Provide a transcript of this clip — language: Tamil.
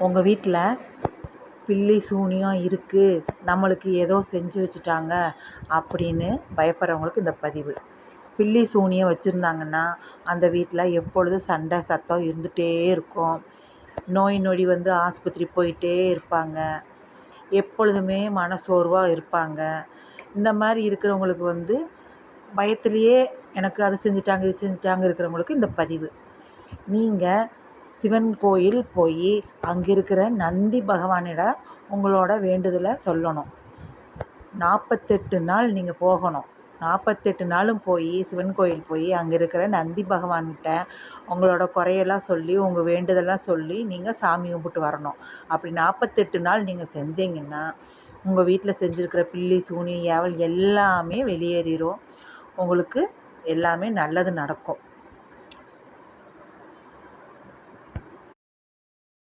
உங்கள் வீட்டில் பில்லி சூனியம் இருக்குது, நம்மளுக்கு ஏதோ செஞ்சு வச்சுட்டாங்க அப்படின்னு பயப்படுறவங்களுக்கு இந்த பதிவு. பில்லி சூனியம் வச்சுருந்தாங்கன்னா அந்த வீட்டில் எப்பொழுதும் சண்டை சத்தம் இருந்துகிட்டே இருக்கும். நோய் நொடி ஆஸ்பத்திரி போயிட்டே இருப்பாங்க. எப்பொழுதுமே மனசோர்வாக இருப்பாங்க. இந்த மாதிரி இருக்கிறவங்களுக்கு பயத்திலேயே எனக்கு அது செஞ்சுட்டாங்க இது செஞ்சுட்டாங்க இருக்கிறவங்களுக்கு இந்த பதிவு. நீங்கள் சிவன் கோயில் போய் அங்கே இருக்கிற நந்தி பகவானிடம் உங்களோட வேண்டுதலை சொல்லணும். 48 நாள் நீங்கள் போகணும். 48 நாளும் போய் சிவன் கோயில் போய் அங்கே இருக்கிற நந்தி பகவான்கிட்ட உங்களோட குறையெல்லாம் சொல்லி உங்கள் வேண்டுதெல்லாம் சொல்லி நீங்கள் சாமி கும்பிட்டு வரணும். அப்படி 48 நாள் நீங்கள் செஞ்சீங்கன்னா உங்கள் வீட்டில் செஞ்சுருக்கிற பில்லி சூனியம் ஏவல் எல்லாமே வெளியேறிடும். உங்களுக்கு எல்லாமே நல்லது நடக்கும்.